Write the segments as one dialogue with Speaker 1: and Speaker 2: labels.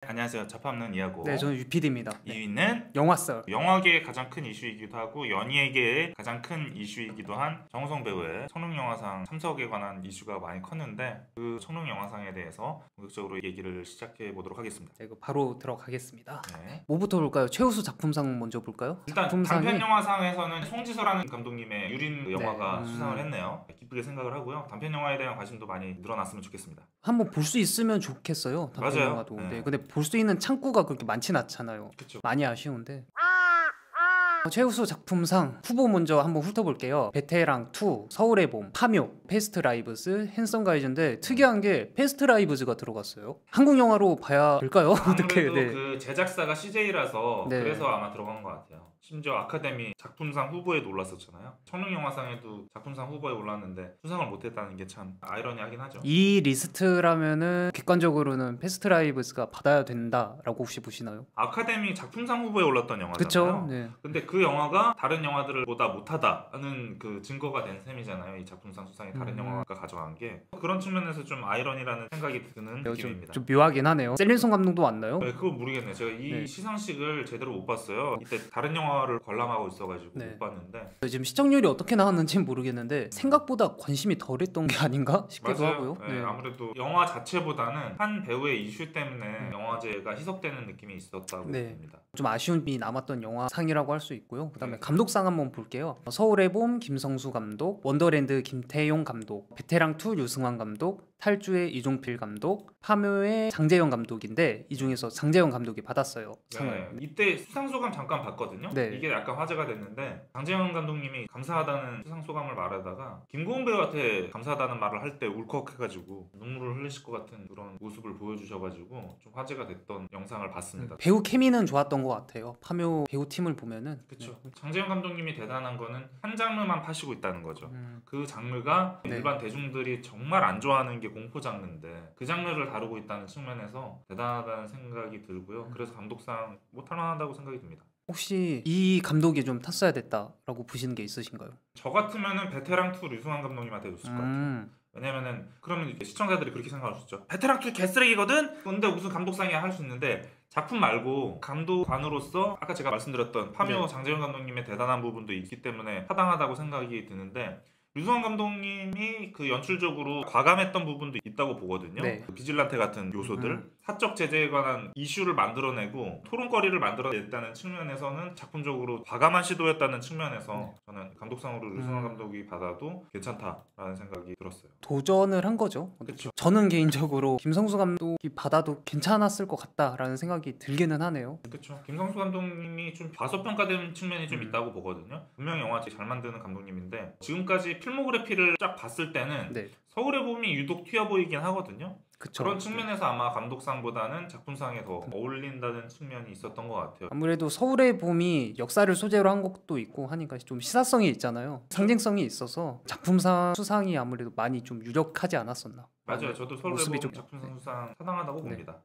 Speaker 1: 안녕하세요. 잡화없는 이하고.
Speaker 2: 네, 저는 유피디입니다.
Speaker 1: 2위는
Speaker 2: 영화썰.
Speaker 1: 영화계의 가장 큰 이슈이기도 하고 연예계의 가장 큰 이슈이기도 한 정우성 배우의 청룡영화상 참석에 관한 이슈가 많이 컸는데 그 청룡영화상에 대해서 본격적으로 얘기를 시작해 보도록 하겠습니다.
Speaker 2: 자, 이거 바로 들어가겠습니다.
Speaker 1: 네.
Speaker 2: 뭐부터 볼까요? 최우수 작품상 먼저 볼까요?
Speaker 1: 일단
Speaker 2: 작품상이-
Speaker 1: 단편영화상에서는 송지서라는 감독님의 유린 영화가
Speaker 2: 네,
Speaker 1: 수상을 했네요. 기쁘게 생각을 하고요. 단편영화에 대한 관심도 많이 늘어났으면 좋겠습니다.
Speaker 2: 한번 볼 수 있으면 좋겠어요. 단편
Speaker 1: 맞아요.
Speaker 2: 영화도.
Speaker 1: 네.
Speaker 2: 네, 근데 볼 수 있는 창구가 그렇게 많진 않잖아요.
Speaker 1: 그쵸.
Speaker 2: 많이 아쉬운데. 최우수 작품상 후보 먼저 한번 훑어볼게요. 베테랑 2, 서울의 봄, 파묘, 패스트 라이브스, 핸섬 가이즈인데 특이한 게 패스트 라이브스가 들어갔어요. 한국 영화로 봐야 될까요? 어떻게?
Speaker 1: 아무래도
Speaker 2: 네.
Speaker 1: 그 제작사가 CJ라서
Speaker 2: 네.
Speaker 1: 그래서 아마 들어간 것 같아요. 심지어 아카데미 작품상 후보에도 올랐었잖아요. 청룡영화상에도 작품상 후보에 올랐는데 수상을 못했다는 게 참 아이러니하긴 하죠.
Speaker 2: 이 리스트라면은 객관적으로는 패스트 라이브스가 받아야 된다라고 혹시 보시나요?
Speaker 1: 아카데미 작품상 후보에 올랐던 영화잖아요.
Speaker 2: 그쵸? 네.
Speaker 1: 근데 그 영화가 다른 영화들보다 못하다는 그 증거가 된 셈이잖아요. 이 작품상 수상이 다른 영화가 가져간 게 그런 측면에서 좀 아이러니라는 생각이 드는 느낌입니다.
Speaker 2: 좀 묘하긴 하네요. 셀린송 감독도 왔나요?
Speaker 1: 네, 그거 모르겠네요. 제가 이
Speaker 2: 네.
Speaker 1: 시상식을 제대로 못 봤어요. 이때 다른 영화를 관람하고 있어가지고
Speaker 2: 네.
Speaker 1: 못 봤는데
Speaker 2: 지금 시청률이 어떻게 나왔는지는 모르겠는데 생각보다 관심이 덜했던 게 아닌가 싶기도
Speaker 1: 맞아요.
Speaker 2: 하고요.
Speaker 1: 네,
Speaker 2: 네.
Speaker 1: 아무래도 영화 자체보다는 한 배우의 이슈 때문에 영화제가 희석되는 느낌이 있었다고
Speaker 2: 네.
Speaker 1: 봅니다.
Speaker 2: 좀 아쉬움이 남았던 영화상이라고 할 수 있고요. 그다음에
Speaker 1: 네.
Speaker 2: 감독상 한번 볼게요. 서울의 봄 김성수 감독, 원더랜드 김태용 감독, 베테랑 2 유승환 감독, 탈주의 이종필 감독, 파묘의 장재영 감독인데 이 중에서 장재영 감독이 받았어요. 상을.
Speaker 1: 네, 이때 수상소감 잠깐 봤거든요.
Speaker 2: 네.
Speaker 1: 이게 약간 화제가 됐는데 장재영 감독님이 감사하다는 수상소감을 말하다가 김고은 배우한테 감사하다는 말을 할 때 울컥해가지고 눈물을 흘리실 것 같은 그런 모습을 보여주셔가지고 좀 화제가 됐던 영상을 봤습니다.
Speaker 2: 배우 케미는 좋았던 것 같아요. 파묘 배우 팀을 보면은.
Speaker 1: 그렇죠. 장재영 감독님이 대단한 거는 한 장르만 파시고 있다는 거죠.
Speaker 2: 네.
Speaker 1: 그 장르가
Speaker 2: 네.
Speaker 1: 일반 대중들이 정말 안 좋아하는 게 공포 장르인데 그 장르를 다루고 있다는 측면에서 대단하다는 생각이 들고요. 그래서 감독상 못할 만하다고 생각이 듭니다.
Speaker 2: 혹시 이 감독이 좀 탔어야 됐다라고 보시는 게 있으신가요?
Speaker 1: 저 같으면은 베테랑 2 류승환 감독님한테 줬을 것 같아요. 왜냐면은 그러면 이제 시청자들이 그렇게 생각할 수 있죠. 베테랑 2 개쓰레기거든. 근데 무슨 감독상이야 할 수 있는데 작품 말고 감독관으로서 아까 제가 말씀드렸던 파묘
Speaker 2: 네.
Speaker 1: 장재영 감독님의 대단한 부분도 있기 때문에 타당하다고 생각이 드는데 류승환 감독님이 그 연출적으로 과감했던 부분도 있다고 보거든요.
Speaker 2: 네.
Speaker 1: 그 비질란테 같은 요소들, 사적 제재에 관한 이슈를 만들어내고 토론거리를 만들어냈다는 측면에서는 작품적으로 과감한 시도였다는 측면에서 저는 감독상으로 류승환 감독이 받아도 괜찮다라는 생각이 들었어요.
Speaker 2: 도전을 한 거죠.
Speaker 1: 그쵸.
Speaker 2: 저는 개인적으로 김성수 감독이 받아도 괜찮았을 것 같다라는 생각이 들기는 하네요.
Speaker 1: 그렇죠. 김성수 감독님이 좀 과소평가된 측면이 좀 있다고 보거든요. 분명히 영화 잘 만드는 감독님인데 지금까지 필모그래피를 쫙 봤을 때는
Speaker 2: 네,
Speaker 1: 서울의 봄이 유독 튀어 보이긴 하거든요.
Speaker 2: 그쵸.
Speaker 1: 그런 측면에서 아마 감독상보다는 작품상에 더 어울린다는 측면이 있었던 것 같아요.
Speaker 2: 아무래도 서울의 봄이 역사를 소재로 한 것도 있고 하니까 좀 시사성이 있잖아요. 상징성이 있어서 작품상 수상이 아무래도 많이 좀 유력하지 않았었나.
Speaker 1: 맞아요. 저도 서울의
Speaker 2: 모습이
Speaker 1: 봄
Speaker 2: 좀-
Speaker 1: 작품상 수상 타당하다고
Speaker 2: 네.
Speaker 1: 봅니다.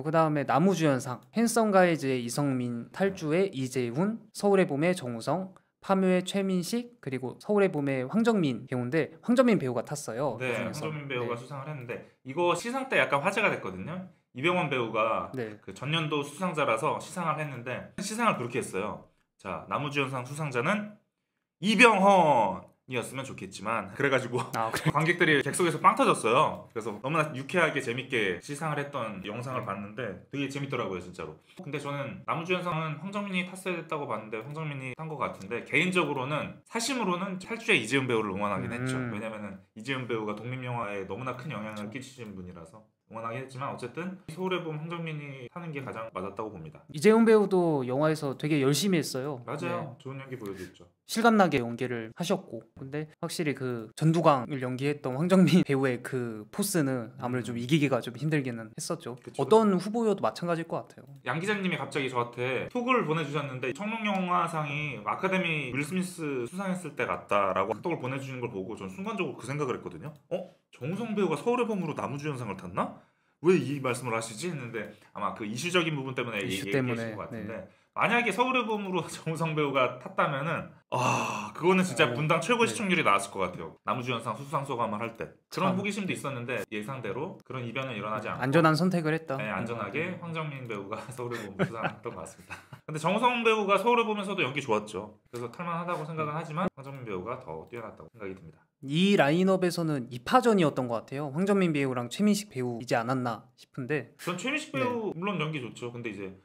Speaker 2: 그 다음에 나무주연상 핸섬 가이즈의 이성민, 탈주의 이재훈, 서울의 봄의 정우성, 파묘의 최민식, 그리고 서울의 봄의 황정민 배우인데 황정민 배우가 탔어요.
Speaker 1: 네,
Speaker 2: 그중에서.
Speaker 1: 황정민 배우가
Speaker 2: 네.
Speaker 1: 수상을 했는데 이거 시상 때 약간 화제가 됐거든요. 이병헌 배우가
Speaker 2: 네.
Speaker 1: 그 전년도 수상자라서 시상을 했는데 시상을 그렇게 했어요. 자, 나무주연상 수상자는 이병헌이었으면 좋겠지만 그래가지고
Speaker 2: 아, 그래.
Speaker 1: 관객들이 객석에서 빵 터졌어요. 그래서 너무나 유쾌하게 재밌게 시상을 했던 영상을 봤는데 되게 재밌더라고요, 진짜로. 근데 저는 나무주연상은 황정민이 탔어야 됐다고 봤는데 황정민이 탄 것 같은데 개인적으로는 사심으로는 탈주의 이재훈 배우를 응원하긴 했죠. 왜냐면은 이재훈 배우가 독립영화에 너무나 큰 영향을 끼치신 분이라서 응원하긴 했지만 어쨌든 서울의 봄 황정민이 타는 게 가장 맞았다고 봅니다.
Speaker 2: 이재훈 배우도 영화에서 되게 열심히 했어요.
Speaker 1: 맞아요.
Speaker 2: 네.
Speaker 1: 좋은 연기 보여줬죠.
Speaker 2: 실감나게 연기를 하셨고, 근데 확실히 그 전두광을 연기했던 황정민 배우의 그 포스는 아무래도 좀 이기기가 좀 힘들기는 했었죠.
Speaker 1: 그쵸.
Speaker 2: 어떤 후보여도 마찬가지일 것 같아요.
Speaker 1: 양 기자님이 갑자기 저한테 톡을 보내주셨는데 청룡영화상이 아카데미 윌 스미스 수상했을 때 같다라고 톡을 보내주신 걸 보고 전 순간적으로 그 생각을 했거든요. 정우성 배우가 서울의 봄으로 나무주연상을 탔나? 왜 이 말씀을 하시지? 했는데 아마 그 이슈적인 부분 때문에
Speaker 2: 이슈
Speaker 1: 얘기하신
Speaker 2: 때문에,
Speaker 1: 것 같은데 만약에 서울의 봄으로 정우성 배우가 탔다면은 그거는 진짜 분당 최고
Speaker 2: 네.
Speaker 1: 시청률이 나왔을 것 같아요. 남우주연상 수상 소감을 할 때 그런
Speaker 2: 참.
Speaker 1: 호기심도 있었는데 예상대로 그런 이변은 일어나지 않고
Speaker 2: 안전한 선택을 했다.
Speaker 1: 네, 안전하게 황정민 배우가 서울의 봄 수상했던 것 같습니다. 근데 정우성 배우가 서울의 봄에서도 연기 좋았죠. 그래서 탈만하다고 생각은 하지만 황정민 배우가 더 뛰어났다고 생각이 듭니다.
Speaker 2: 이 라인업에서는 2파전이었던 것 같아요. 황정민 배우랑 최민식 배우이지 않았나 싶은데
Speaker 1: 전 최민식 배우 물론 연기 좋죠. 근데 이제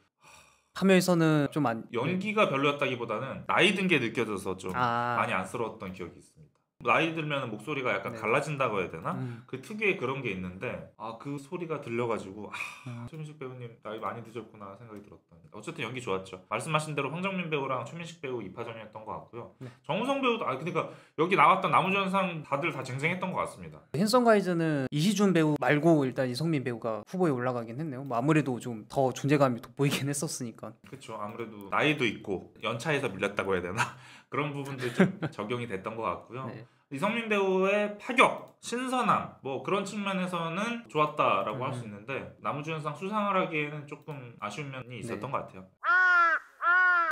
Speaker 2: 파묘에서는 좀
Speaker 1: 연기가 별로였다기보다는 나이 든 게 느껴져서 좀 많이
Speaker 2: 아,
Speaker 1: 안쓰러웠던 기억이 있습니다. 나이 들면 목소리가 약간
Speaker 2: 네.
Speaker 1: 갈라진다고 해야 되나?
Speaker 2: 음,
Speaker 1: 그 특유의 그런 게 있는데 그 소리가 들려가지고
Speaker 2: 음.
Speaker 1: 최민식 배우님 나이 많이 드셨구나 생각이 들었던. 어쨌든 연기 좋았죠. 말씀하신 대로 황정민 배우랑 최민식 배우 2파전이었던 것 같고요.
Speaker 2: 네.
Speaker 1: 정우성 배우도 그러니까 여기 나왔던 남우주연상 다들 다 쟁쟁했던 것 같습니다.
Speaker 2: 핸섬 가이즈는 이희준 배우 말고 일단 이성민 배우가 후보에 올라가긴 했네요. 뭐 아무래도 좀 더 존재감이 돋보이긴 했었으니까.
Speaker 1: 그렇죠. 아무래도 나이도 있고 연차에서 밀렸다고 해야 되나? 그런 부분도 좀 적용이 됐던 것 같고요.
Speaker 2: 네.
Speaker 1: 이성민 배우의 파격, 신선함 뭐 그런 측면에서는 좋았다라고 할 수 있는데 남우주연상 수상을 하기에는 조금 아쉬운 면이 있었던
Speaker 2: 네.
Speaker 1: 것 같아요.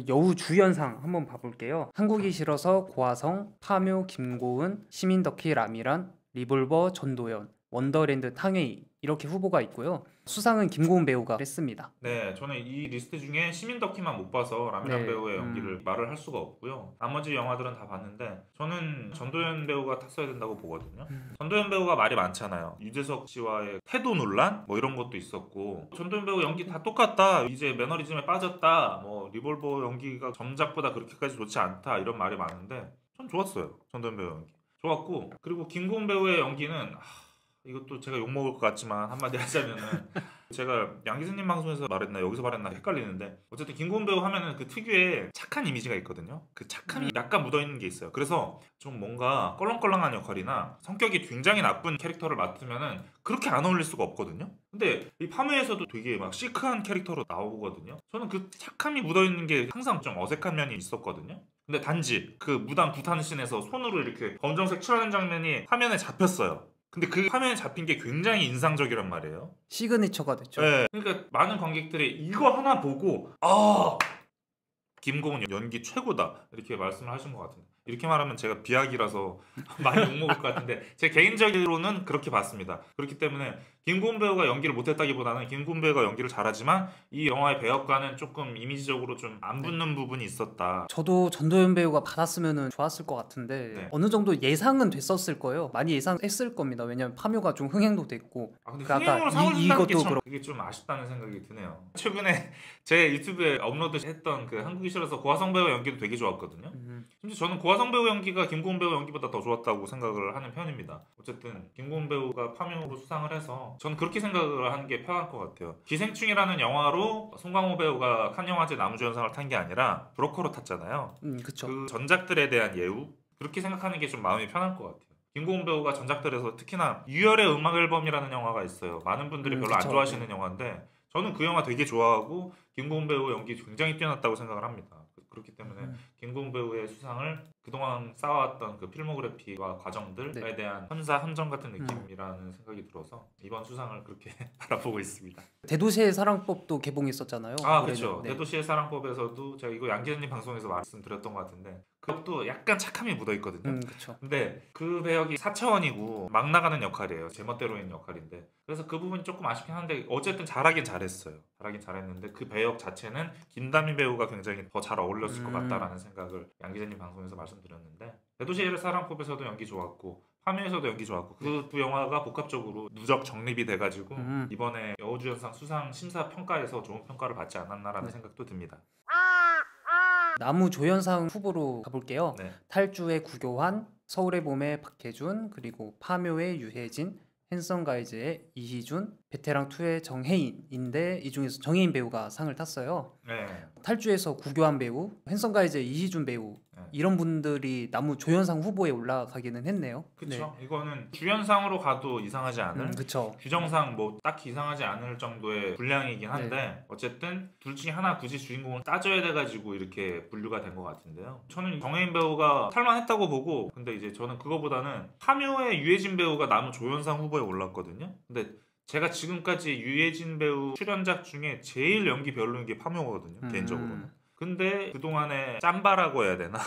Speaker 2: 여우 주연상 한번 봐볼게요. 한국이 싫어서 고화성, 파묘 김고은, 시민덕희 라미란, 리볼버 전도연, 원더랜드 탕웨이 이렇게 후보가 있고요. 수상은 김고은 배우가 했습니다.
Speaker 1: 네, 저는 이 리스트 중에 시민덕희만 못 봐서 라미란
Speaker 2: 네,
Speaker 1: 배우의 연기를 말을 할 수가 없고요. 나머지 영화들은 다 봤는데 저는 전도연 배우가 탔어야 된다고 보거든요. 전도연 배우가 말이 많잖아요. 유재석 씨와의 태도 논란 뭐 이런 것도 있었고 전도연 배우 연기 다 똑같다. 이제 매너리즘에 빠졌다. 뭐 리볼버 연기가 점작보다 그렇게까지 좋지 않다. 이런 말이 많은데 전 좋았어요. 전도연 배우 연기. 좋았고 그리고 김고은 배우의 연기는 이것도 제가 욕먹을 것 같지만 한마디 하자면은 제가 양기승님 방송에서 말했나 여기서 말했나 헷갈리는데 어쨌든 김고은 배우 하면은 그 특유의 착한 이미지가 있거든요. 그 착함이 약간 묻어있는 게 있어요. 그래서 좀 뭔가 껄렁껄렁한 역할이나 성격이 굉장히 나쁜 캐릭터를 맡으면은 그렇게 안 어울릴 수가 없거든요. 근데 이 파묘에서도 되게 막 시크한 캐릭터로 나오거든요. 저는 그 착함이 묻어있는 게 항상 좀 어색한 면이 있었거든요. 근데 단지 그 무당 구타는 씬에서 손으로 이렇게 검정색 칠하는 장면이 화면에 잡혔어요. 근데 그 화면에 잡힌 게 굉장히 인상적이란 말이에요.
Speaker 2: 시그니처가 됐죠.
Speaker 1: 네. 그러니까 많은 관객들이 이거 하나 보고 김고은 연기 최고다 이렇게 말씀을 하신 것 같은데 이렇게 말하면 제가 비하기라서 많이 욕먹을 것 같은데 제 개인적으로는 그렇게 봤습니다. 그렇기 때문에 김고은 배우가 연기를 못했다기보다는 김고은 배우가 연기를 잘하지만 이 영화의 배역과는 조금 이미지적으로 좀 안 붙는 부분이 있었다.
Speaker 2: 저도 전도연 배우가 받았으면 좋았을 것 같은데
Speaker 1: 네.
Speaker 2: 어느 정도 예상은 됐었을 거예요. 많이 예상했을 겁니다. 왜냐면 파묘가 좀 흥행도 됐고.
Speaker 1: 근데
Speaker 2: 그 아까
Speaker 1: 흥행으로 상을 준다는 게
Speaker 2: 이것도
Speaker 1: 참
Speaker 2: 그렇고.
Speaker 1: 그게 좀 아쉽다는 생각이 드네요. 최근에 제 유튜브에 업로드했던 그 한국이 싫어서 고화성 배우 연기도 되게 좋았거든요. 심지어 저는 고화성 배우 연기가 김고은 배우 연기보다 더 좋았다고 생각을 하는 편입니다. 어쨌든 김고은 배우가 파묘로 수상을 해서 저는 그렇게 생각을 하는 게 편할 것 같아요. 기생충이라는 영화로 송강호 배우가 칸 영화제 남우주연상을 탄 게 아니라 브로커로 탔잖아요.
Speaker 2: 그쵸.
Speaker 1: 그 전작들에 대한 예우 그렇게 생각하는 게 좀 마음이 편할 것 같아요. 김고은 배우가 전작들에서 특히나 유열의 음악 앨범이라는 영화가 있어요. 많은 분들이 별로 안
Speaker 2: 그쵸.
Speaker 1: 좋아하시는 영화인데 저는 그 영화 되게 좋아하고 김고은 배우 연기 굉장히 뛰어났다고 생각을 합니다. 그렇기 때문에 김고은 배우의 수상을 그동안 쌓아왔던 그 필모그래피와 과정들에 대한 헌정 같은 느낌이라는 생각이 들어서 이번 수상을 그렇게 바라보고 있습니다.
Speaker 2: 대도시의 사랑법도 개봉했었잖아요.
Speaker 1: 그렇죠.
Speaker 2: 네.
Speaker 1: 대도시의 사랑법에서도 제가 이거 양기현님 방송에서 말씀드렸던 것 같은데 그것도 약간 착함이 묻어있거든요.
Speaker 2: 그쵸.
Speaker 1: 근데 그 배역이 4차원이고 막 나가는 역할이에요. 제멋대로인 역할인데 그래서 그 부분이 조금 아쉽긴 한데 어쨌든 잘하긴 잘했어요. 잘하긴 잘했는데 그 배역 자체는 김다미 배우가 굉장히 더 잘 어울렸을 것 같다라는 생각을 양 기자님 방송에서 말씀드렸는데 대도시의 사랑법에서도 연기 좋았고 파묘에서도 연기 좋았고 그 두 영화가 복합적으로 누적 정립이 돼가지고 이번에 여우주연상 수상 심사 평가에서 좋은 평가를 받지 않았나라는 생각도 듭니다.
Speaker 2: 남우조연상 후보로 가볼게요.
Speaker 1: 네.
Speaker 2: 탈주의 구교환, 서울의 봄의 박해준, 그리고 파묘의 유혜진, 핸섬 가이즈의 이희준, 베테랑 2의 정혜인인데 이 중에서 정혜인 배우가 상을 탔어요.
Speaker 1: 네.
Speaker 2: 탈주에서 구교환 배우, 핸섬 가이즈의 이희준 배우 이런 분들이 남우조연상 후보에 올라가기는 했네요.
Speaker 1: 그렇죠. 이거는 주연상으로 가도 이상하지 않을
Speaker 2: 그쵸.
Speaker 1: 규정상 뭐 딱히 이상하지 않을 정도의 분량이긴 한데 어쨌든 둘 중에 하나 굳이 주인공을 따져야 돼가지고 이렇게 분류가 된 것 같은데요. 저는 정혜인 배우가 탈만했다고 보고 근데 이제 저는 그거보다는 파묘의 유해진 배우가 남우조연상 후보에 올랐거든요. 근데 제가 지금까지 유해진 배우 출연작 중에 제일 연기 별로인 게 파묘거든요. 개인적으로는. 근데 그동안에 짬바라고 해야 되나?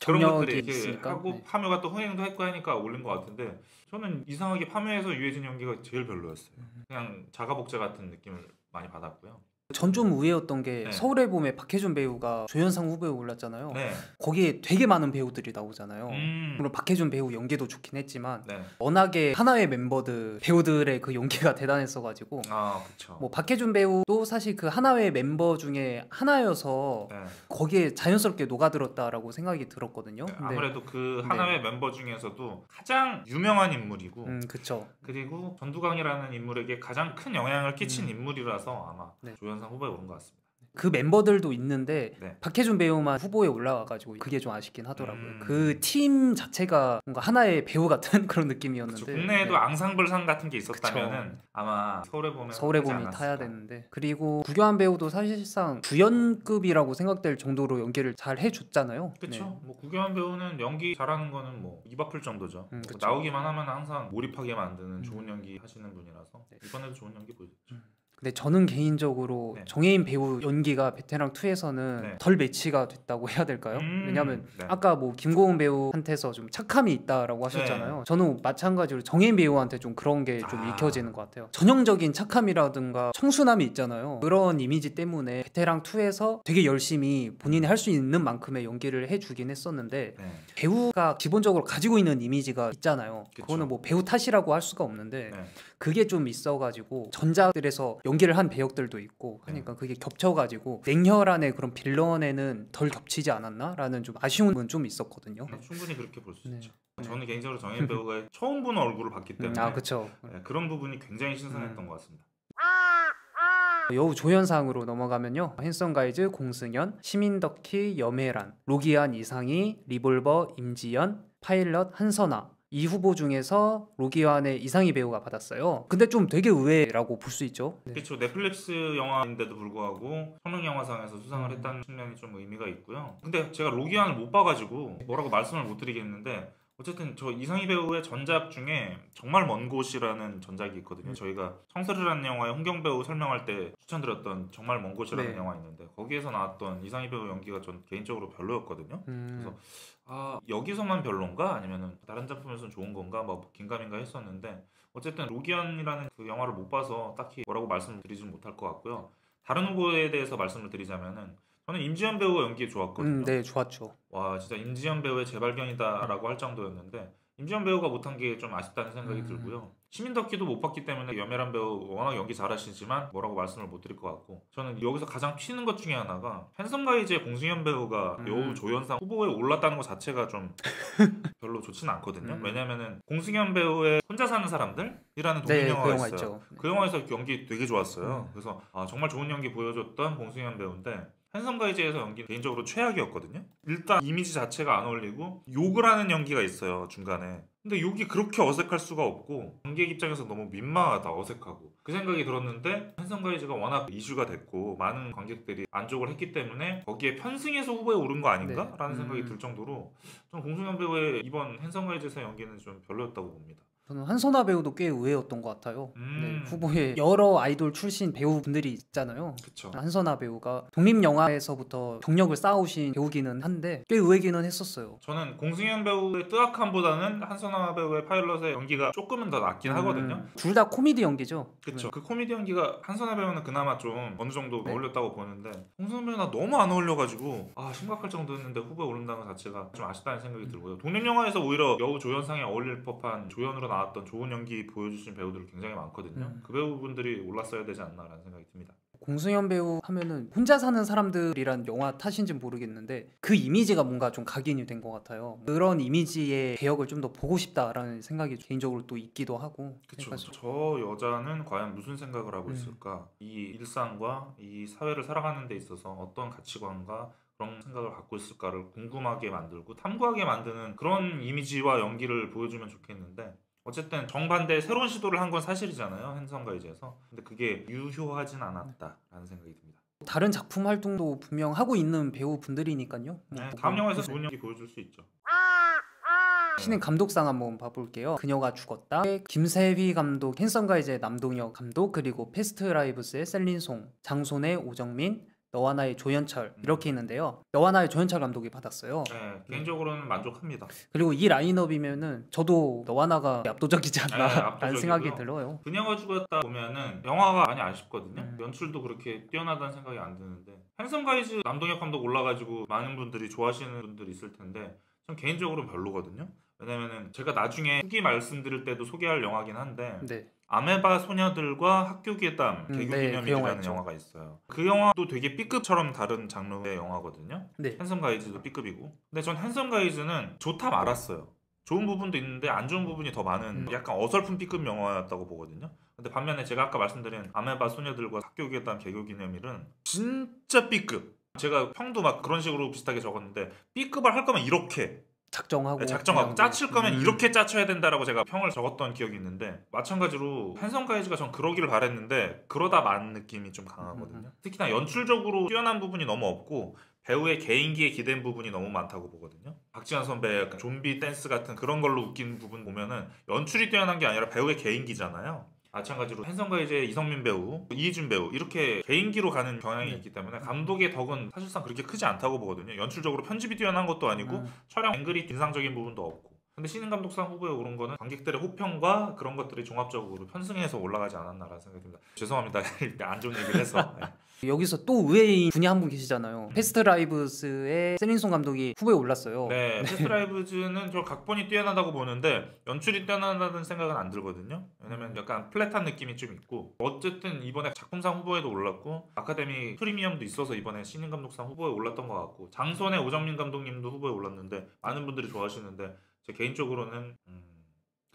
Speaker 1: 그런
Speaker 2: 경력이
Speaker 1: 것들이 이렇게
Speaker 2: 있으니까.
Speaker 1: 하고
Speaker 2: 네.
Speaker 1: 파묘가 또 흥행도 했고 하니까 올린 것 같은데 저는 이상하게 파묘에서 유해진 연기가 제일 별로였어요. 그냥 자가복제 같은 느낌을 많이 받았고요.
Speaker 2: 전 좀 의외였던 게
Speaker 1: 네.
Speaker 2: 서울의 봄에 박해준 배우가 조연상 후보에 올랐잖아요.
Speaker 1: 네.
Speaker 2: 거기에 되게 많은 배우들이 나오잖아요.
Speaker 1: 음.
Speaker 2: 물론 박해준 배우 연기도 좋긴 했지만
Speaker 1: 네.
Speaker 2: 워낙에 하나의 멤버들 배우들의 그 연기가 대단했어가지고
Speaker 1: 아, 그쵸.
Speaker 2: 뭐 박해준 배우도 사실 그 하나의 멤버 중에 하나여서
Speaker 1: 네.
Speaker 2: 거기에 자연스럽게 녹아들었다라고 생각이 들었거든요.
Speaker 1: 네,
Speaker 2: 근데
Speaker 1: 아무래도 그
Speaker 2: 네.
Speaker 1: 하나의 멤버 중에서도 가장 유명한 인물이고
Speaker 2: 그쵸.
Speaker 1: 그리고 전두광이라는 인물에게 가장 큰 영향을 끼친 인물이라서 아마
Speaker 2: 네.
Speaker 1: 조연상 후보에 오른 것 같습니다.
Speaker 2: 그 멤버들도 있는데
Speaker 1: 네.
Speaker 2: 박해준 배우만 후보에 올라와가지고 그게 좀 아쉽긴 하더라고요.
Speaker 1: 음.
Speaker 2: 그 팀 자체가 뭔가 하나의 배우 같은 그런
Speaker 1: 그쵸,
Speaker 2: 느낌이었는데
Speaker 1: 국내에도
Speaker 2: 네.
Speaker 1: 앙상블상 같은 게 있었다면은 아마 서울의 봄에
Speaker 2: 서울의
Speaker 1: 하지
Speaker 2: 봄이
Speaker 1: 않았을까.
Speaker 2: 타야 되는데 그리고 구교한 배우도 사실상 주연급이라고 생각될 정도로 연기를 잘 해줬잖아요.
Speaker 1: 그쵸. 뭐 구교환 배우는 연기 잘하는 거는 뭐 입 아플 정도죠. 뭐
Speaker 2: 그쵸.
Speaker 1: 나오기만 하면 항상 몰입하게 만드는 좋은
Speaker 2: 음.
Speaker 1: 연기 하시는 분이라서
Speaker 2: 네.
Speaker 1: 이번에도 좋은 연기 보여줬죠.
Speaker 2: 근데 저는 개인적으로
Speaker 1: 네.
Speaker 2: 정혜인 배우 연기가 베테랑 2에서는
Speaker 1: 네.
Speaker 2: 덜 매치가 됐다고 해야 될까요? 왜냐하면
Speaker 1: 네.
Speaker 2: 아까 뭐 김고은 배우한테서 좀 착함이 있다라고 하셨잖아요. 저는 마찬가지로 정혜인 배우한테 좀 그런 게 좀
Speaker 1: 아.
Speaker 2: 읽혀지는 것 같아요. 전형적인 착함이라든가 청순함이 있잖아요. 그런 이미지 때문에 베테랑 2에서 되게 열심히 본인이 할 수 있는 만큼의 연기를 해주긴 했었는데
Speaker 1: 네.
Speaker 2: 배우가 기본적으로 가지고 있는 이미지가 있잖아요.
Speaker 1: 그쵸.
Speaker 2: 그거는 뭐 배우 탓이라고 할 수가 없는데
Speaker 1: 네.
Speaker 2: 그게 좀 있어가지고 전작들에서 연기를 한 배역들도 있고 하니까 그게 겹쳐가지고 냉혈한의 그런 빌런에는 덜 겹치지 않았나라는 좀 아쉬움은 좀 있었거든요.
Speaker 1: 충분히 그렇게 볼 수
Speaker 2: 네.
Speaker 1: 있죠. 저는 개인적으로 정혜인 배우가 처음 보는 얼굴을 봤기 때문에
Speaker 2: 아 그쵸.
Speaker 1: 네, 그런 부분이 굉장히 신선했던 것 같습니다.
Speaker 2: 여우 조연상으로 넘어가면요, 핸섬 가이즈 공승현, 시민덕희 염혜란, 로기안 이상희, 리볼버 임지연, 파일럿 한선아, 이 후보 중에서 로기안의 이상희 배우가 받았어요. 근데 좀 되게 의외라고 볼 수 있죠. 네.
Speaker 1: 그렇죠. 넷플릭스 영화인데도 불구하고 성룡영화상에서 수상을 했다는 측면이 좀 의미가 있고요. 근데 제가 로기안을 못 봐가지고 뭐라고 말씀을 못 드리겠는데 어쨌든 저 이상희 배우의 전작 중에 정말 먼 곳이라는 전작이 있거든요. 저희가 청설이라는 영화의 홍경 배우 설명할 때 추천드렸던 정말 먼 곳이라는
Speaker 2: 네.
Speaker 1: 영화 있는데 거기에서 나왔던 이상희 배우 연기가 전 개인적으로 별로였거든요. 그래서 아 여기서만 별론가 아니면은 다른 작품에서는 좋은 건가 뭐 긴가민가 했었는데 어쨌든 로기안이라는 그 영화를 못 봐서 딱히 뭐라고 말씀을 드리지는 못할 것 같고요. 다른 후보에 대해서 말씀을 드리자면은 저는 임지연 배우 연기 좋았거든요.
Speaker 2: 네, 좋았죠.
Speaker 1: 와 진짜 임지연 배우의 재발견이다라고 할 정도였는데 임지연 배우가 못한 게 좀 아쉽다는 생각이 들고요. 시민덕기도 못 봤기 때문에 염혜란 배우 워낙 연기 잘하시지만 뭐라고 말씀을 못 드릴 것 같고 저는 여기서 가장 튀는 것 중에 하나가 핸섬 가이즈의 공승현 배우가 여우 조연상 후보에 올랐다는 것 자체가 좀 별로 좋지는 않거든요. 왜냐면은 공승현 배우의 혼자 사는 사람들이라는 독립
Speaker 2: 네,
Speaker 1: 영화가
Speaker 2: 그 영화
Speaker 1: 있어요.
Speaker 2: 있죠.
Speaker 1: 그 영화에서 연기 되게 좋았어요. 그래서 아, 정말 좋은 연기 보여줬던 공승현 배우인데 핸섬 가이즈에서 연기 개인적으로 최악이었거든요. 일단 이미지 자체가 안 어울리고 욕을 하는 연기가 있어요 중간에. 근데 욕이 그렇게 어색할 수가 없고 관객 입장에서 너무 민망하다 어색하고 그 생각이 들었는데 핸섬 가이즈가 워낙 이슈가 됐고 많은 관객들이 만족을 했기 때문에 거기에 편승해서 후보에 오른 거 아닌가?
Speaker 2: 네.
Speaker 1: 라는 생각이 들 정도로 저는 공승현 배우의 이번 핸섬 가이즈에서 연기는 좀 별로였다고 봅니다.
Speaker 2: 저는 한선아 배우도 꽤 의외였던 것 같아요. 네, 후보에 여러 아이돌 출신 배우분들이 있잖아요.
Speaker 1: 그쵸.
Speaker 2: 한선아 배우가 독립 영화에서부터 경력을 쌓아오신 배우기는 한데 꽤 의외기는 했었어요.
Speaker 1: 저는 공승현 배우의 뜨악함보다는 한선아 배우의 파일럿의 연기가 조금은 더 낫긴 하거든요.
Speaker 2: 둘 다 코미디 연기죠.
Speaker 1: 그쵸. 그 코미디 연기가 한선아 배우는 그나마 좀 어느 정도
Speaker 2: 네.
Speaker 1: 어울렸다고 보는데 공승현 배우는 너무 안 어울려가지고 아 심각할 정도였는데 후보에 오른다는 것 자체가 좀 아쉽다는 생각이 들고요. 독립 영화에서 오히려 여우 조연상에 어울릴 법한 조연으로 나왔던 좋은 연기 보여주신 배우들이 굉장히 많거든요. 그 배우분들이 올랐어야 되지 않나라는 생각이 듭니다.
Speaker 2: 공승현 배우 하면은 혼자 사는 사람들이란 영화 탓인지 모르겠는데 그 이미지가 뭔가 좀 각인이 된 것 같아요. 그런 이미지의 배역을 좀 더 보고 싶다라는 생각이 개인적으로 또 있기도 하고.
Speaker 1: 그쵸.
Speaker 2: 그래가지고.
Speaker 1: 저 여자는 과연 무슨 생각을 하고 있을까? 이 일상과 이 사회를 살아가는 데 있어서 어떤 가치관과 그런 생각을 갖고 있을까를 궁금하게 만들고 탐구하게 만드는 그런 이미지와 연기를 보여주면 좋겠는데 어쨌든 정반대의 새로운 시도를 한 건 사실이잖아요. 핸섬 가이즈에서. 근데 그게 유효하진 않았다라는 생각이 듭니다.
Speaker 2: 다른 작품 활동도 분명 하고 있는 배우분들이니까요.
Speaker 1: 네, 다음 영화에서 좋은 연기 보여줄 수 있죠.
Speaker 2: 신인 감독상 한번 봐볼게요. 그녀가 죽었다. 김세휘 감독, 핸섬 가이즈의 남동혁 감독, 그리고 패스트 라이브스의 셀린송, 장손의 오정민, 너와 나의 조연철 이렇게 있는데요. 너와 나의 조연철 감독이 받았어요.
Speaker 1: 네, 개인적으로는 만족합니다.
Speaker 2: 그리고 이 라인업이면은 저도 너와 나가 압도적이지
Speaker 1: 네,
Speaker 2: 않나라는
Speaker 1: 압도적이고요.
Speaker 2: 생각이 들어요.
Speaker 1: 그녀가 죽었다 보면은 영화가 많이 아쉽거든요.
Speaker 2: 음.
Speaker 1: 연출도 그렇게 뛰어나다는 생각이 안 드는데 핸섬 가이즈 남동엽 감독 올라가지고 많은 분들이 좋아하시는 분들이 있을 텐데 전 개인적으로는 별로거든요. 왜냐면은 제가 나중에 후기 말씀드릴 때도 소개할 영화긴 한데
Speaker 2: 네.
Speaker 1: 아메바 소녀들과 학교 괴담
Speaker 2: 네, 그
Speaker 1: 개교기념일이라는
Speaker 2: 영화 있죠.
Speaker 1: 영화가 있어요. 그 영화도 되게 B급처럼 다른 장르의 영화거든요.
Speaker 2: 네.
Speaker 1: 핸섬 가이즈도 B급이고. 근데 전 핸섬 가이즈는 좋다 말았어요. 좋은 부분도 있는데 안 좋은 부분이 더 많은 약간 어설픈 B급 영화였다고 보거든요. 근데 반면에 제가 아까 말씀드린 아메바 소녀들과 학교 괴담 개교기념일은 진짜 B급. 제가 평도 막 그런 식으로 비슷하게 적었는데 B급을 할 거면 이렇게
Speaker 2: 작정하고
Speaker 1: 작정하고
Speaker 2: 그냥
Speaker 1: 짜칠 거면
Speaker 2: 음.
Speaker 1: 이렇게 짜쳐야 된다라고 제가 평을 적었던 기억이 있는데 마찬가지로 핸섬 가이즈가 전 그러기를 바랬는데 그러다 만 느낌이 좀 강하거든요. 특히나 연출적으로 뛰어난 부분이 너무 없고 배우의 개인기에 기댄 부분이 너무 많다고 보거든요. 박지현 선배의 약간 좀비 댄스 같은 그런 걸로 웃긴 부분 보면은 연출이 뛰어난 게 아니라 배우의 개인기잖아요. 마찬가지로 핸섬 가이즈의 이성민 배우, 이희준 배우 이렇게 개인기로 가는 경향이 있기 때문에 감독의 덕은 사실상 그렇게 크지 않다고 보거든요. 연출적으로 편집이 뛰어난 것도 아니고 촬영 앵글이 인상적인 부분도 없고. 근데 신인 감독상 후보에 오른 거는 관객들의 호평과 그런 것들이 종합적으로 편승해서 올라가지 않았나라는 생각이 듭니다. 죄송합니다. 안 좋은 얘기를 해서. 네.
Speaker 2: 여기서 또 의외인 분이 한 분 계시잖아요. 패스트 라이브스의 세린송 감독이 후보에 올랐어요.
Speaker 1: 네, 패스트라이브즈는 저 각본이 뛰어나다고 보는데 연출이 뛰어나다는 생각은 안 들거든요. 왜냐면 약간 플랫한 느낌이 좀 있고 어쨌든 이번에 작품상 후보에도 올랐고 아카데미 프리미엄도 있어서 이번에 신인 감독상 후보에 올랐던 것 같고 장손의 오정민 감독님도 후보에 올랐는데 많은 분들이 좋아하시는데 제 개인적으로는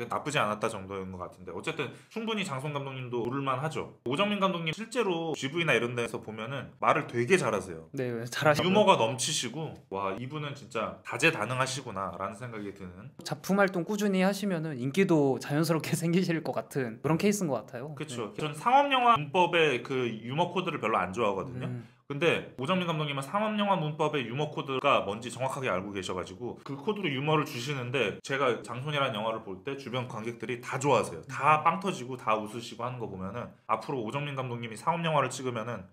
Speaker 1: 나쁘지 않았다 정도인 것 같은데 어쨌든 충분히 장손 감독님도 오를만 하죠. 오정민 감독님 실제로 GV나 이런 데서 보면은 말을 되게 잘하세요.
Speaker 2: 네, 잘하시고
Speaker 1: 유머가 넘치시고 와 이분은 진짜 다재다능하시구나 라는 생각이 드는
Speaker 2: 작품 활동 꾸준히 하시면은 인기도 자연스럽게 생기실 것 같은 그런 케이스인 것 같아요.
Speaker 1: 그렇죠. 전 상업영화 문법의 그 유머 코드를 별로 안 좋아하거든요. 근데 오정민 감독님은 상업영화 문법의 유머 코드가 뭔지 정확하게 알고 계셔가지고 그 코드로 유머를 주시는데 제가 장손이라는 영화를 볼 때 주변 관객들이 다 좋아하세요. 다 빵 터지고 다 웃으시고 하는 거 보면은 앞으로 오정민 감독님이 상업영화를 찍으면은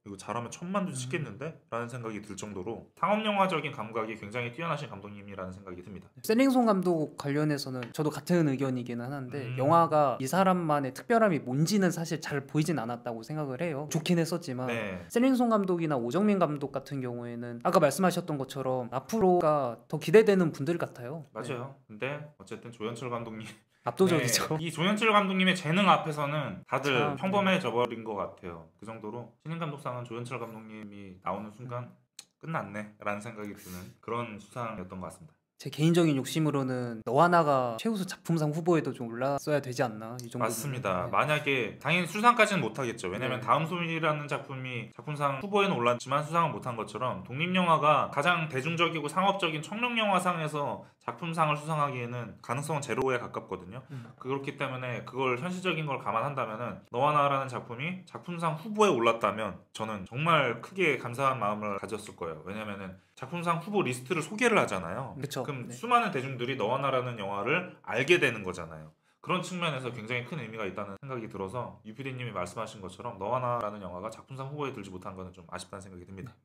Speaker 1: 이거 잘하면 1000만도 찍겠는데? 라는 생각이 들 정도로 상업영화적인 감각이 굉장히 뛰어나신 감독님이라는 생각이 듭니다.
Speaker 2: 세링송 감독 관련해서는 저도 같은 의견이기는 하는데 영화가 이 사람만의 특별함이 뭔지는 사실 잘 보이진 않았다고 생각을 해요. 좋긴 했었지만
Speaker 1: 네.
Speaker 2: 세링송 감독이나 오정민 감독 같은 경우에는 아까 말씀하셨던 것처럼 앞으로가 더 기대되는 분들 같아요.
Speaker 1: 맞아요. 근데 어쨌든 조연철 감독님
Speaker 2: 압도적이죠.
Speaker 1: 이 조연철 감독님의 재능 앞에서는 다들
Speaker 2: 참,
Speaker 1: 평범해져 버린 것 같아요. 그 정도로 신인 감독상은 조연철 감독님이 나오는 순간 끝났네 라는 생각이 드는 그런 수상이었던 것 같습니다.
Speaker 2: 제 개인적인 욕심으로는 너와 나가 최우수 작품상 후보에도 좀 올랐어야 되지 않나 이 정도.
Speaker 1: 맞습니다. 만약에 당연히 수상까지는 못하겠죠. 왜냐면
Speaker 2: 네.
Speaker 1: 다음 소일이라는 작품이 작품상 후보에는 올랐지만 수상은 못한 것처럼 독립영화가 가장 대중적이고 상업적인 청룡영화상에서 작품상을 수상하기에는 가능성은 제로에 가깝거든요. 그렇기 때문에 그걸 현실적인 걸 감안한다면은 너와 나라는 작품이 작품상 후보에 올랐다면 저는 정말 크게 감사한 마음을 가졌을 거예요. 왜냐면은 작품상 후보 리스트를 소개를 하잖아요.
Speaker 2: 그쵸.
Speaker 1: 그럼
Speaker 2: 네.
Speaker 1: 수많은 대중들이 너와 나라는 영화를 알게 되는 거잖아요. 그런 측면에서 굉장히 큰 의미가 있다는 생각이 들어서 유피디님이 말씀하신 것처럼 너와 나라는 영화가 작품상 후보에 들지 못한 것은 좀 아쉽다는 생각이 듭니다.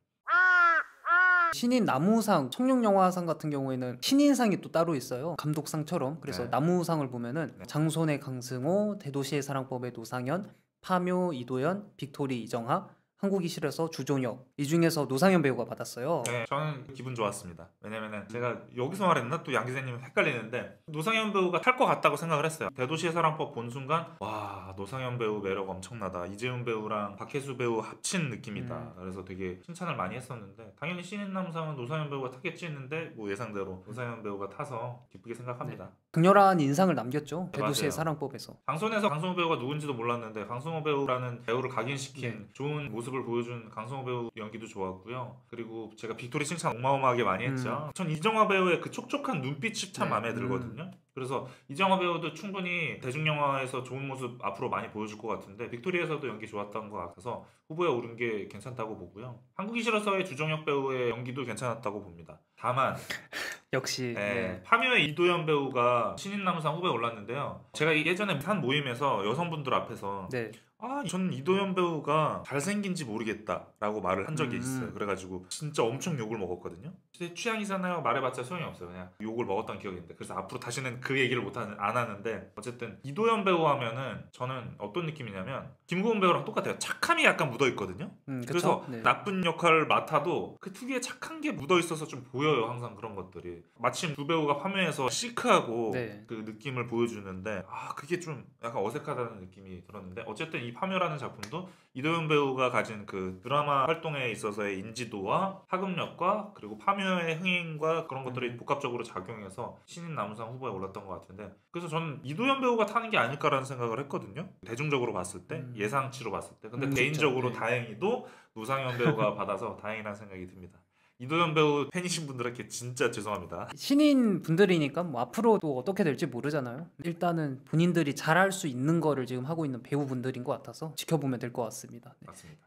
Speaker 2: 신인 나무상, 청룡영화상 같은 경우에는 신인상이 또 따로 있어요. 감독상처럼. 그래서
Speaker 1: 네.
Speaker 2: 나무상을 보면은
Speaker 1: 네.
Speaker 2: 장손의 강승호, 대도시의 사랑법의 노상현, 파묘 이도현, 빅토리 이정하, 한국이 싫어서 주종혁. 이 중에서 노상현 배우가 받았어요.
Speaker 1: 네, 저는 기분 좋았습니다. 왜냐면은 제가 여기서 말했나? 또 양 기자님 헷갈리는데 노상현 배우가 탈 것 같다고 생각을 했어요. 대도시의 사랑법 본 순간 와 노상현 배우 매력 엄청나다. 이재훈 배우랑 박혜수 배우 합친 느낌이다. 그래서 되게 칭찬을 많이 했었는데 당연히 신인남상은 노상현 배우가 타겠지 했는데 뭐 예상대로 노상현 배우가 타서 기쁘게 생각합니다.
Speaker 2: 강렬한 인상을 남겼죠.
Speaker 1: 네,
Speaker 2: 대도시의
Speaker 1: 맞아요.
Speaker 2: 사랑법에서.
Speaker 1: 강손에서 강승호 배우가 누군지도 몰랐는데 강승호 배우라는 배우를 각인시킨 좋은 모습을 보여준 강승호 배우 연기도 좋았고요. 그리고 제가 빅토리 칭찬 어마어마하게 많이 했죠. 전 이정화 배우의 그 촉촉한 눈빛이 참
Speaker 2: 네.
Speaker 1: 마음에 들거든요. 그래서 이정화 배우도 충분히 대중영화에서 좋은 모습 앞으로 많이 보여줄 것 같은데 빅토리에서도 연기 좋았던 것 같아서 후보에 오른 게 괜찮다고 보고요. 한국이 싫어서의 주정혁 배우의 연기도 괜찮았다고 봅니다. 다만
Speaker 2: 역시 네.
Speaker 1: 파묘의 이도현 배우가 신인남상 후보에 올랐는데요. 제가 예전에 한 모임에서 여성분들 앞에서
Speaker 2: 네.
Speaker 1: 전 이도현 배우가 잘생긴지 모르겠다라고 말을 한 적이 있어요. 그래가지고 진짜 엄청 욕을 먹었거든요. 제 취향이잖아요. 말해봤자 소용이 없어요. 그냥 욕을 먹었던 기억이 있는데, 그래서 앞으로 다시는 그 얘기를 안 하는데, 어쨌든 이도현 배우 하면은 저는 어떤 느낌이냐면 김고은 배우랑 똑같아요. 착함이 약간 묻어 있거든요. 그래서
Speaker 2: 네.
Speaker 1: 나쁜 역할을 맡아도 그 특유의 착한 게 묻어 있어서 좀 보여요. 항상 그런 것들이. 마침 두 배우가 화면에서 시크하고
Speaker 2: 네.
Speaker 1: 그 느낌을 보여주는데 그게 좀 약간 어색하다는 느낌이 들었는데, 어쨌든 이 파묘라는 작품도 이도현 배우가 가진 그 드라마 활동에 있어서의 인지도와 파급력과 그리고 파묘의 흥행과 그런 것들이 복합적으로 작용해서 신인 남우상 후보에 올랐던 것 같은데, 그래서 저는 이도현 배우가 타는 게 아닐까라는 생각을 했거든요. 대중적으로 봤을 때, 예상치로 봤을 때. 근데 개인적으로
Speaker 2: 그쵸. 네.
Speaker 1: 다행히도 노상현 배우가 받아서 다행이라는 생각이 듭니다. 이도현 배우 팬이신 분들에게 진짜 죄송합니다.
Speaker 2: 신인 분들이니까 뭐 앞으로도 어떻게 될지 모르잖아요. 일단은 본인들이 잘할 수 있는 거를 지금 하고 있는 배우분들인 것 같아서 지켜보면 될 것 같습니다. 네.
Speaker 1: 맞습니다.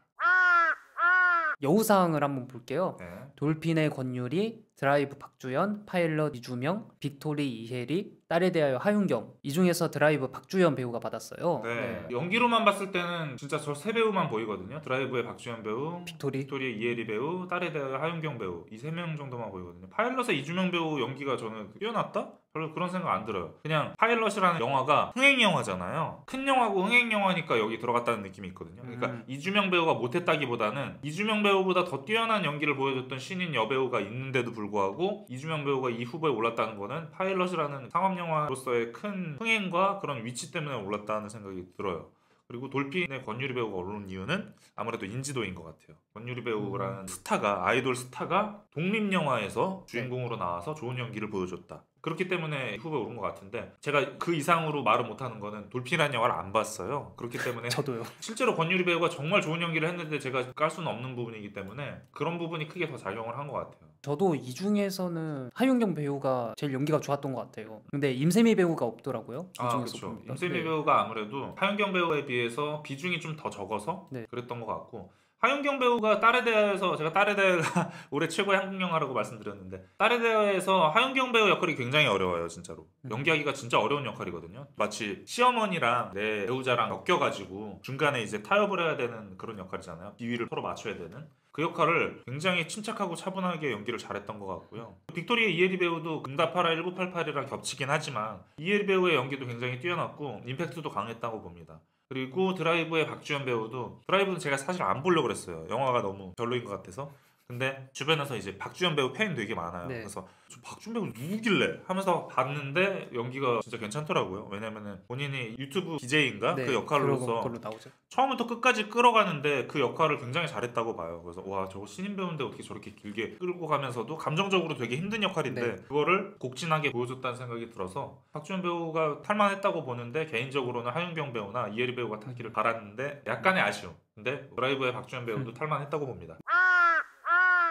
Speaker 2: 여우상을 한번 볼게요.
Speaker 1: 네.
Speaker 2: 돌핀의 권유리, 드라이브 박주연, 파일럿 이주명, 빅토리 이혜리, 딸에 대하여 하윤경. 이 중에서 드라이브 박주연 배우가 받았어요.
Speaker 1: 네. 연기로만 봤을 때는 진짜 저 세 배우만 보이거든요. 드라이브의 박주연 배우,
Speaker 2: 빅토리.
Speaker 1: 빅토리의 이혜리 배우, 딸에 대하여 하윤경 배우, 이 세 명 정도만 보이거든요. 파일럿의 이주명 배우 연기가 저는 뛰어났다? 별로 그런 생각 안 들어요. 그냥 파일럿이라는 영화가 흥행 영화잖아요. 큰 영화고 흥행 영화니까 여기 들어갔다는 느낌이 있거든요. 그러니까 이주명 배우가 못했다기보다는 이주명 배우보다 더 뛰어난 연기를 보여줬던 신인 여배우가 있는데도 불구하고 이주명 배우가 이 후보에 올랐다는 거는 파일럿이라는 상업 영화로서의 큰 흥행과 그런 위치 때문에 올랐다는 생각이 들어요. 그리고 돌핀의 권유리 배우가 오른 이유는 아무래도 인지도인 것 같아요. 권유리 배우라는 스타가, 아이돌 스타가 독립영화에서 주인공으로 나와서 좋은 연기를 보여줬다. 그렇기 때문에 후보에 오른 것 같은데, 제가 그 이상으로 말을 못하는 거는 돌핀이라는 영화를 안 봤어요. 그렇기 때문에
Speaker 2: 저도요.
Speaker 1: 실제로 권유리 배우가 정말 좋은 연기를 했는데 제가 깔 수는 없는 부분이기 때문에 그런 부분이 크게 더 작용을 한 것 같아요.
Speaker 2: 저도 이 중에서는 하윤경 배우가 제일 연기가 좋았던 것 같아요. 근데 임세미 배우가 없더라고요. 이 중에서
Speaker 1: 그렇죠.
Speaker 2: 보니까.
Speaker 1: 임세미
Speaker 2: 네.
Speaker 1: 배우가 아무래도 하윤경 배우에 비해서 비중이 좀 더 적어서
Speaker 2: 네.
Speaker 1: 그랬던 것 같고, 하윤경 배우가 딸에 대해서, 제가 딸에 대해가 올해 최고의 한국 영화라고 말씀드렸는데, 딸에 대해서 하윤경 배우 역할이 굉장히 어려워요. 진짜로 연기하기가 진짜 어려운 역할이거든요. 마치 시어머니랑 내 배우자랑 엮여가지고 중간에 이제 타협을 해야 되는 그런 역할이잖아요. 비위를 서로 맞춰야 되는 그 역할을 굉장히 침착하고 차분하게 연기를 잘했던 것 같고요. 빅토리의 이혜리 배우도 응답하라 1988이랑 겹치긴 하지만 이혜리 배우의 연기도 굉장히 뛰어났고 임팩트도 강했다고 봅니다. 그리고 드라이브의 박주연 배우도, 드라이브는 제가 사실 안 보려고 그랬어요. 영화가 너무 별로인 것 같아서. 근데 주변에서 이제 박주연 배우 팬 되게 많아요.
Speaker 2: 네.
Speaker 1: 그래서 저 박주연 배우 누구길래 하면서 봤는데 연기가 진짜 괜찮더라고요. 왜냐면은 본인이 유튜브 BJ인가
Speaker 2: 네,
Speaker 1: 그 역할로서
Speaker 2: 그걸로 나오죠.
Speaker 1: 처음부터 끝까지 끌어가는데 그 역할을 굉장히 잘했다고 봐요. 그래서 와, 저거 신인 배우인데 어떻게 저렇게 길게 끌고 가면서도 감정적으로 되게 힘든 역할인데
Speaker 2: 네.
Speaker 1: 그거를 곡진하게 보여줬다는 생각이 들어서 박주연 배우가 탈만했다고 보는데, 개인적으로는 하윤경 배우나 이혜리 배우가 타기를 바랐는데 약간의 아쉬움. 근데 드라이브의 박주연 배우도 탈만했다고 봅니다.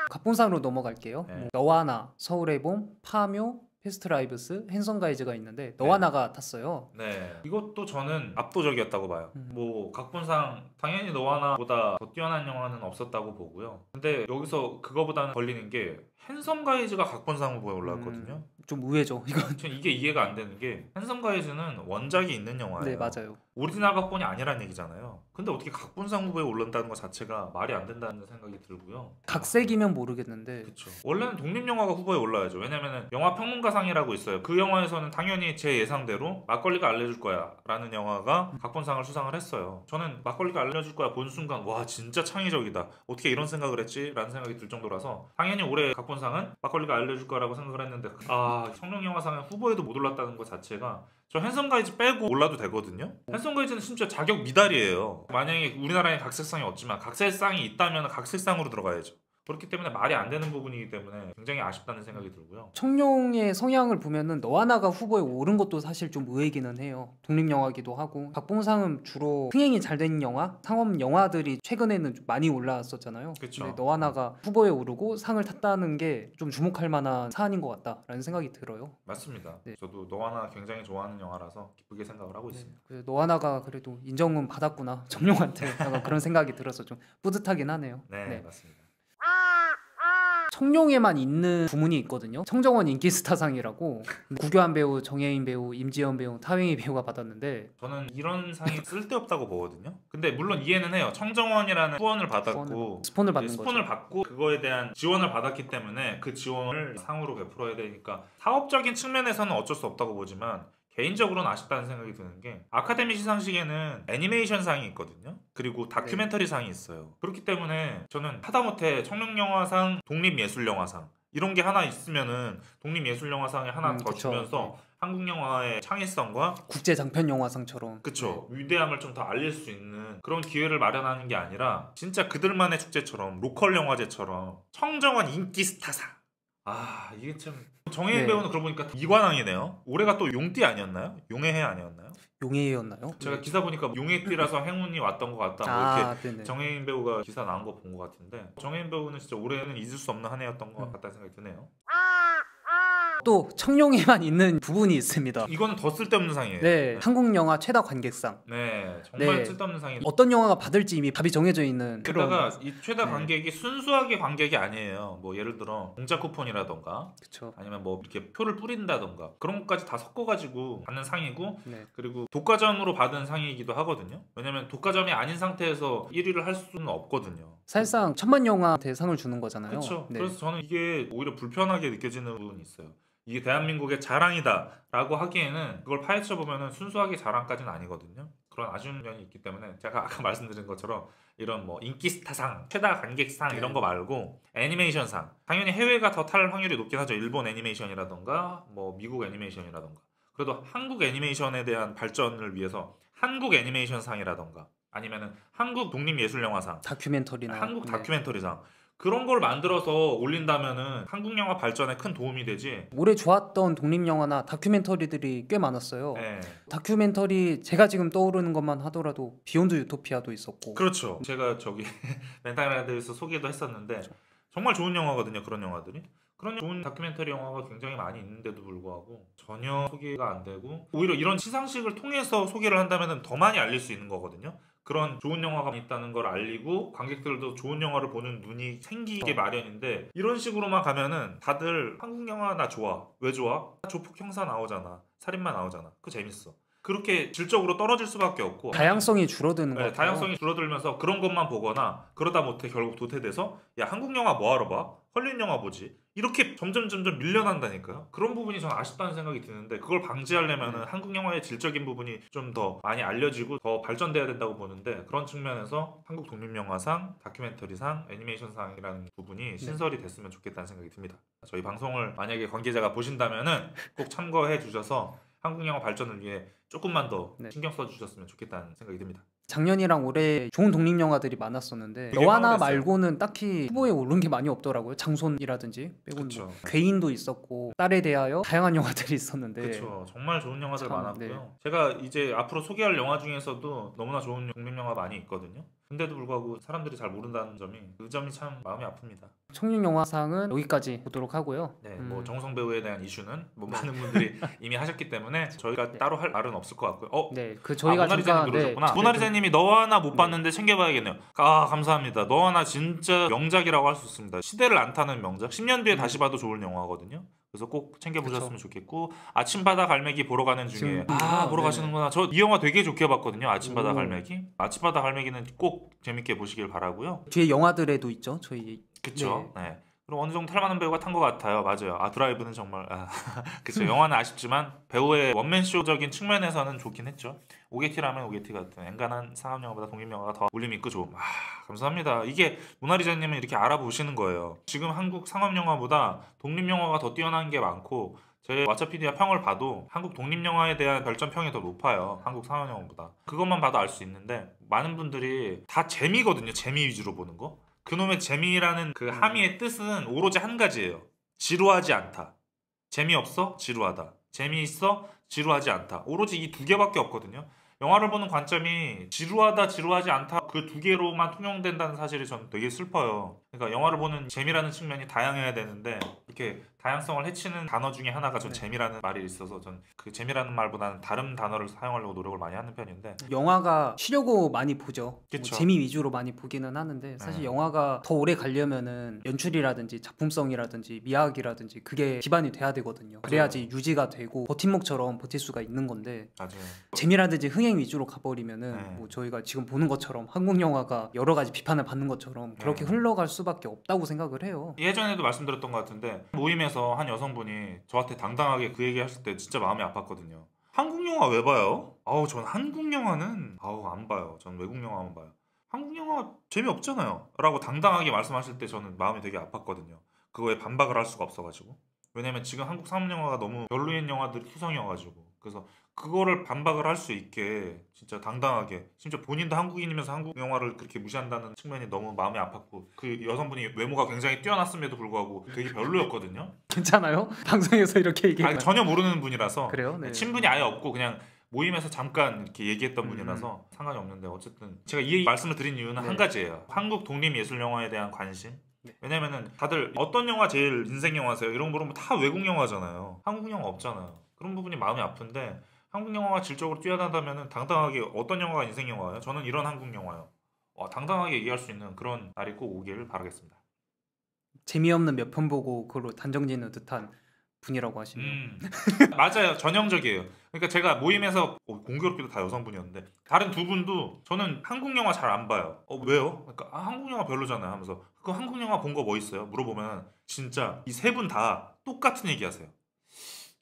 Speaker 2: 각본상으로 넘어갈게요.
Speaker 1: 네.
Speaker 2: 뭐 너와 나, 서울의 봄, 파묘, 패스트라이브스, 핸섬 가이즈가 있는데 너와 나가 탔어요.
Speaker 1: 네, 이것도 저는 압도적이었다고 봐요. 뭐 각본상 당연히 너와 나보다 더 뛰어난 영화는 없었다고 보고요. 근데 여기서 그거보다는 걸리는 게 핸섬 가이즈가 각본상 후보에 올라왔거든요.
Speaker 2: 좀 의외죠. 이건.
Speaker 1: 전 이게 이해가 안 되는 게, 핸섬 가이즈는 원작이 있는 영화예요.
Speaker 2: 네, 맞아요.
Speaker 1: 오리지널 각본이 아니란 얘기잖아요. 근데 어떻게 각본상 후보에 올른다는 것 자체가 말이 안 된다는 생각이 들고요.
Speaker 2: 각색이면 모르겠는데.
Speaker 1: 그렇죠. 원래는 독립영화가 후보에 올라야죠. 왜냐면은 영화 평론가상이라고 있어요. 그 영화에서는 당연히 제 예상대로 막걸리가 알려줄 거야 라는 영화가 각본상을 수상을 했어요. 저는 막걸리가 알려줄 거야 본 순간 와, 진짜 창의적이다, 어떻게 이런 생각을 했지? 라는 생각이 들 정도라서 당연히 올해 각본상은 막걸리가 알려줄 거라고 생각을 했는데, 청룡영화상에 후보에도 못 올랐다는 것 자체가, 저 핸섬 가이즈 빼고 올라도 되거든요. 핸섬 가이즈는 심지어 자격 미달이에요. 만약에 우리나라에 각색상이 없지만 각색상이 있다면 각색상으로 들어가야죠. 그렇기 때문에 말이 안 되는 부분이기 때문에 굉장히 아쉽다는 생각이 들고요.
Speaker 2: 청룡의 성향을 보면은 너와 나가 후보에 오른 것도 사실 좀 의외기는 해요. 독립영화기도 하고 각본상은 주로 흥행이 잘 된 영화, 상업 영화들이 최근에는 좀 많이 올라왔었잖아요.
Speaker 1: 그쵸.
Speaker 2: 근데 너와 나가 후보에 오르고 상을 탔다는 게 좀 주목할 만한 사안인 것 같다라는 생각이 들어요.
Speaker 1: 맞습니다.
Speaker 2: 네.
Speaker 1: 저도 너와 나 굉장히 좋아하는 영화라서 기쁘게 생각을 하고 있습니다.
Speaker 2: 그래서 너와 나가 그래도 인정은 받았구나 청룡한테 약간 그런 생각이 들어서 좀 뿌듯하긴 하네요.
Speaker 1: 네, 맞습니다.
Speaker 2: 청룡에만 있는 부문이 있거든요. 청정원 인기스타상이라고 구교한 배우, 정혜인 배우, 임지연 배우, 타웨이 배우가 받았는데
Speaker 1: 저는 이런 상이 쓸데없다고 보거든요. 근데 물론 이해는 해요. 청정원이라는 후원을 받았고
Speaker 2: 스폰을 받는
Speaker 1: 스폰을
Speaker 2: 거죠.
Speaker 1: 받고 그거에 대한 지원을 받았기 때문에 그 지원을 상으로 베풀어야 되니까 사업적인 측면에서는 어쩔 수 없다고 보지만 개인적으로는 아쉽다는 생각이 드는 게 아카데미 시상식에는 애니메이션상이 있거든요. 그리고 다큐멘터리상이 있어요. 그렇기 때문에 저는 하다못해 청룡영화상, 독립예술영화상 이런 게 하나 있으면은 독립예술영화상에 하나 더
Speaker 2: 그쵸.
Speaker 1: 주면서 한국 영화의 창의성과
Speaker 2: 국제 장편 영화상처럼.
Speaker 1: 그쵸 위대함을 좀 더 알릴 수 있는 그런 기회를 마련하는 게 아니라 진짜 그들만의 축제처럼 로컬 영화제처럼 청정원 인기 스타상 이게 참 정혜인
Speaker 2: 네.
Speaker 1: 배우는 그러고 보니까 이관왕이네요. 올해가 또 용띠 아니었나요? 용의 해 아니었나요?
Speaker 2: 용해였나요?
Speaker 1: 제가 기사 보니까 용의띠라서 행운이 왔던 것 같다 뭐 이렇게
Speaker 2: 네네.
Speaker 1: 정혜인 배우가 기사 나온 거 본 것 같은데 정혜인 배우는 진짜 올해는 잊을 수 없는 한 해였던 것 같다는 생각이 드네요.
Speaker 2: 또 청룡에만 있는 부분이 있습니다.
Speaker 1: 이거는 더 쓸데없는 상이에요.
Speaker 2: 네, 한국 영화 최다 관객상.
Speaker 1: 네, 정말
Speaker 2: 네.
Speaker 1: 쓸데없는 상이.
Speaker 2: 어떤 영화가 받을지 이미 답이 정해져 있는
Speaker 1: 게다가
Speaker 2: 그런.
Speaker 1: 이 최다
Speaker 2: 네.
Speaker 1: 관객이 순수하게 관객이 아니에요. 뭐 예를 들어 공짜 쿠폰이라던가
Speaker 2: 그쵸.
Speaker 1: 아니면 뭐 이렇게 표를 뿌린다던가 그런 것까지 다 섞어가지고 받는 상이고
Speaker 2: 네.
Speaker 1: 그리고 독과점으로 받은 상이기도 하거든요. 왜냐면 독과점이 아닌 상태에서 1위를 할 수는 없거든요.
Speaker 2: 사실상 천만 영화 대상을 주는 거잖아요.
Speaker 1: 그렇죠.
Speaker 2: 네.
Speaker 1: 그래서 저는 이게 오히려 불편하게 느껴지는 부분이 있어요. 이게 대한민국의 자랑이다라고 하기에는 그걸 파헤쳐 보면은 순수하게 자랑까지는 아니거든요. 그런 아쉬운 면이 있기 때문에 제가 아까 말씀드린 것처럼 이런 뭐 인기스타상, 최다 관객상
Speaker 2: 네.
Speaker 1: 이런 거 말고 애니메이션상 당연히 해외가 더 탈 확률이 높긴 하죠. 일본 애니메이션이라던가 뭐 미국 애니메이션이라던가 그래도 한국 애니메이션에 대한 발전을 위해서 한국 애니메이션상이라던가 아니면은 한국 독립예술영화상,
Speaker 2: 다큐멘터리나
Speaker 1: 한국
Speaker 2: 네.
Speaker 1: 다큐멘터리상 그런 걸 만들어서 올린다면은 한국 영화 발전에 큰 도움이 되지.
Speaker 2: 올해 좋았던 독립영화나 다큐멘터리들이 꽤 많았어요.
Speaker 1: 네.
Speaker 2: 다큐멘터리 제가 지금 떠오르는 것만 하더라도 비욘드 유토피아도 있었고.
Speaker 1: 그렇죠. 제가 저기 멘탈라드에서 소개도 했었는데
Speaker 2: 그렇죠.
Speaker 1: 정말 좋은 영화거든요. 그런 영화들이. 그런 좋은 다큐멘터리 영화가 굉장히 많이 있는데도 불구하고 전혀 소개가 안 되고 오히려 이런 시상식을 통해서 소개를 한다면 더 많이 알릴 수 있는 거거든요. 그런 좋은 영화가 있다는 걸 알리고 관객들도 좋은 영화를 보는 눈이 생기게 마련인데 이런 식으로만 가면은 다들 한국 영화 나 좋아. 왜 좋아? 조폭 형사 나오잖아. 살인마 나오잖아. 그거 재밌어. 그렇게 질적으로 떨어질 수밖에 없고
Speaker 2: 다양성이 줄어드는 것
Speaker 1: 네,
Speaker 2: 같아요.
Speaker 1: 다양성이 줄어들면서 그런 것만 보거나 그러다 못해 결국 도태돼서 야 한국 영화 뭐하러 봐? 헐리우드 영화 보지? 이렇게 점점 밀려난다니까요. 그런 부분이 저는 아쉽다는 생각이 드는데 그걸 방지하려면 한국 영화의 질적인 부분이 좀 더 많이 알려지고 더 발전돼야 된다고 보는데 그런 측면에서 한국 독립영화상, 다큐멘터리상, 애니메이션상이라는 부분이 신설이 됐으면 좋겠다는 생각이 듭니다. 저희 방송을 만약에 관계자가 보신다면은 꼭 참고해 주셔서 한국 영화 발전을 위해 조금만 더 신경 써주셨으면 좋겠다는 생각이 듭니다.
Speaker 2: 작년이랑 올해 좋은 독립영화들이 많았었는데
Speaker 1: 되게
Speaker 2: 너하나
Speaker 1: 황홀했어요.
Speaker 2: 말고는 딱히 후보에 오른 게 많이 없더라고요. 장손이라든지 빼고는
Speaker 1: 그쵸.
Speaker 2: 뭐 괴인도 있었고 딸에 대하여 다양한 영화들이 있었는데
Speaker 1: 그렇죠. 정말 좋은 영화들
Speaker 2: 참,
Speaker 1: 많았고요.
Speaker 2: 네.
Speaker 1: 제가 이제 앞으로 소개할 영화 중에서도 너무나 좋은 독립영화 많이 있거든요. 근데도 불구하고 사람들이 잘 모른다는 점이 그 점이 참 마음이 아픕니다.
Speaker 2: 청룡영화상은 여기까지 보도록 하고요.
Speaker 1: 네, 뭐 정성 배우에 대한 이슈는 뭐 많은 분들이 이미 하셨기 때문에 저희가
Speaker 2: 네.
Speaker 1: 따로 할 말은 없을 것 같고요.
Speaker 2: 네, 그 저희가
Speaker 1: 모나리자님 그러셨구나. 모나리자님이 너와 나 못 봤는데 챙겨봐야겠네요. 감사합니다. 너와 나 진짜 명작이라고 할 수 있습니다. 시대를 안 타는 명작. 10년 뒤에 다시 봐도 좋을 영화거든요. 그래서 꼭 챙겨보셨으면 좋겠고 아침바다 갈매기 보러 가는 중이에요.
Speaker 2: 지금
Speaker 1: 보러
Speaker 2: 네.
Speaker 1: 가시는구나. 저 이 영화 되게 좋게 봤거든요. 아침바다
Speaker 2: 오.
Speaker 1: 갈매기. 아침바다 갈매기는 꼭 재밌게 보시길 바라고요.
Speaker 2: 뒤에 영화들에도 있죠. 저희
Speaker 1: 그쵸. 네. 그리고 어느 정도 탈만한 배우가 탄 것 같아요. 맞아요. 드라이브는 정말 그쵸. 영화는 아쉽지만 배우의 원맨쇼적인 측면에서는 좋긴 했죠. 오게티라면 오게티 같은 엔간한 상업영화보다 독립영화가 더 울림 있고 좋음. 감사합니다. 이게 모나리자님은 이렇게 알아보시는 거예요. 지금 한국 상업영화보다 독립영화가 더 뛰어난 게 많고 제 왓챠PD와 평을 봐도 한국 독립영화에 대한 별점평이 더 높아요. 한국 상업영화보다. 그것만 봐도 알 수 있는데 많은 분들이 다 재미거든요. 재미 위주로 보는 거. 그놈의 재미라는 그 함의의 뜻은 오로지 한 가지예요. 지루하지 않다. 재미없어? 지루하다. 재미있어? 지루하지 않다. 오로지 이 두 개밖에 없거든요. 영화를 보는 관점이 지루하다, 지루하지 않다 그 두 개로만 통용된다는 사실이 저는 되게 슬퍼요. 그러니까 영화를 보는 재미라는 측면이 다양해야 되는데 이렇게 다양성을 해치는 단어 중에 하나가 전
Speaker 2: 네.
Speaker 1: 재미라는 말이 있어서 전 그 재미라는 말보다는 다른 단어를 사용하려고 노력을 많이 하는 편인데
Speaker 2: 영화가 쉬려고 많이 보죠. 뭐
Speaker 1: 그쵸.
Speaker 2: 재미 위주로 많이 보기는 하는데 사실
Speaker 1: 네.
Speaker 2: 영화가 더 오래 가려면은 연출이라든지 작품성이라든지 미학이라든지 그게 기반이 돼야 되거든요. 그래야지 유지가 되고 버팀목처럼 버틸 수가 있는 건데
Speaker 1: 맞아요.
Speaker 2: 재미라든지 흥행 위주로 가버리면은
Speaker 1: 네.
Speaker 2: 뭐 저희가 지금 보는 것처럼 한국 영화가 여러 가지 비판을 받는 것처럼 그렇게
Speaker 1: 네.
Speaker 2: 흘러갈 수밖에 없다고 생각을 해요.
Speaker 1: 예전에도 말씀드렸던 것 같은데 모임에서 한 여성분이 저한테 당당하게 그 얘기 하실 때 진짜 마음이 아팠거든요. 한국 영화 왜 봐요? 아우 전 한국 영화는 아우 안 봐요. 전 외국 영화만 봐요. 한국 영화 재미없잖아요. 라고 당당하게 말씀하실 때 저는 마음이 되게 아팠거든요. 그거에 반박을 할 수가 없어가지고. 왜냐면 지금 한국 상업 영화가 너무 별로인 영화들이 투성이어가지고. 그래서 그거를 반박을 할 수 있게 진짜 당당하게 심지어 본인도 한국인이면서 한국 영화를 그렇게 무시한다는 측면이 너무 마음이 아팠고 그 여성분이 외모가 굉장히 뛰어났음에도 불구하고 되게 별로였거든요.
Speaker 2: 괜찮아요? 방송에서 이렇게
Speaker 1: 아니,
Speaker 2: 얘기해요.
Speaker 1: 전혀 모르는 분이라서
Speaker 2: 그래요? 네.
Speaker 1: 친분이 아예 없고 그냥 모임에서 잠깐 이렇게 얘기했던 분이라서 상관이 없는데 어쨌든 제가 이 말씀을 드린 이유는
Speaker 2: 네.
Speaker 1: 한 가지예요. 한국 독립예술 영화에 대한 관심.
Speaker 2: 네.
Speaker 1: 왜냐면은 다들 어떤 영화 제일 인생 영화세요? 이런 거 물으면 다 외국 영화잖아요. 한국 영화 없잖아요. 그런 부분이 마음이 아픈데 한국 영화가 질적으로 뛰어나다면은 당당하게 어떤 영화가 인생 영화예요? 저는 이런 한국 영화요. 당당하게 얘기할 수 있는 그런 날이 꼭 오기를 바라겠습니다.
Speaker 2: 재미없는 몇 편 보고 그걸로 단정짓는 듯한 분이라고 하시네요.
Speaker 1: 맞아요. 전형적이에요. 그러니까 제가 모임에서 공교롭게도 다 여성분이었는데 다른 두 분도 저는 한국 영화 잘 안 봐요. 왜요? 그러니까 한국 영화 별로잖아요 하면서 그 한국 영화 본 거 뭐 있어요? 물어보면 진짜 이 세 분 다 똑같은 얘기하세요.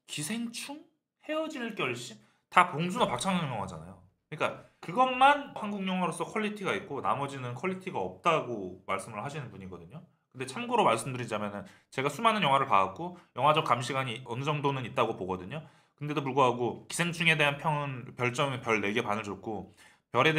Speaker 1: 기생충? 헤어질 결심? 다 봉준호 박찬욱 영화잖아요. 그러니까 그것만 한국 영화로서 퀄리티가 있고 나머지는 퀄리티가 없다고 말씀을 하시는 분이거든요. 근데 참고로 말씀드리자면은 제가 수많은 영화를 봐왔고 영화적 감시관이 어느 정도는 있다고 보거든요. 근데도 불구하고 기생충에 대한 평은 별점은 별 4개 반을 줬고 딸에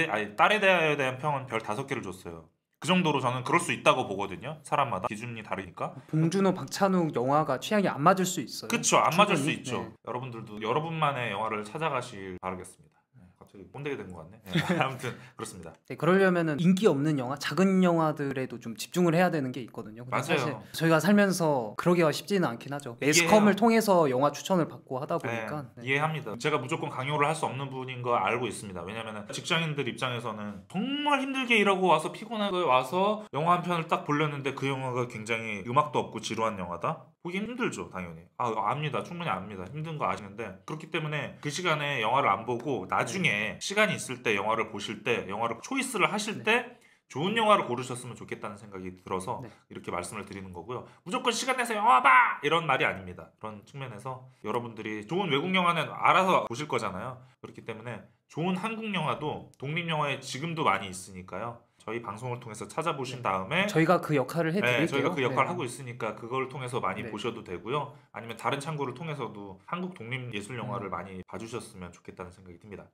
Speaker 1: 대한 평은 별 5개를 줬어요. 그 정도로 저는 그럴 수 있다고 보거든요. 사람마다 기준이 다르니까.
Speaker 2: 봉준호, 박찬욱 영화가 취향이 안 맞을 수 있어요.
Speaker 1: 그쵸, 안 맞을 수
Speaker 2: 충분히.
Speaker 1: 있죠.
Speaker 2: 네.
Speaker 1: 여러분들도 여러분만의 영화를 찾아가실 바라겠습니다. 갑자기 꼰대게 된 것 같네. 아무튼 그렇습니다.
Speaker 2: 네, 그러려면은 인기 없는 영화, 작은 영화들에도 좀 집중을 해야 되는 게 있거든요. 근데
Speaker 1: 맞아요.
Speaker 2: 사실 저희가 살면서 그러기가 쉽지는 않긴 하죠.
Speaker 1: 이해해요.
Speaker 2: 매스컴을 통해서 영화 추천을 받고 하다 보니까.
Speaker 1: 네, 이해합니다. 제가 무조건 강요를 할 수 없는 분인 거 알고 있습니다. 왜냐면 직장인들 입장에서는 정말 힘들게 일하고 와서 피곤하게 와서 영화 한 편을 딱 보려는데 그 영화가 굉장히 음악도 없고 지루한 영화다? 보기 힘들죠, 당연히. 압니다. 충분히 압니다. 힘든 거 아시는데 그렇기 때문에 그 시간에 영화를 안 보고 나중에 시간이 있을 때 영화를 보실 때 영화를 초이스를 하실 때 좋은 영화를 고르셨으면 좋겠다는 생각이 들어서
Speaker 2: 네.
Speaker 1: 이렇게 말씀을 드리는 거고요. 무조건 시간 내서 영화 봐! 이런 말이 아닙니다. 그런 측면에서 여러분들이 좋은 외국 영화는 알아서 보실 거잖아요. 그렇기 때문에 좋은 한국 영화도 독립 영화에 지금도 많이 있으니까요. 저희 방송을 통해서 찾아보신 다음에
Speaker 2: 저희가 그 역할을 해드릴게요.
Speaker 1: 네, 저희가 그 역할을
Speaker 2: 네.
Speaker 1: 하고 있으니까 그걸 통해서 많이
Speaker 2: 네.
Speaker 1: 보셔도 되고요. 아니면 다른 창구를 통해서도 한국 독립 예술 영화를 많이 봐주셨으면 좋겠다는 생각이 듭니다.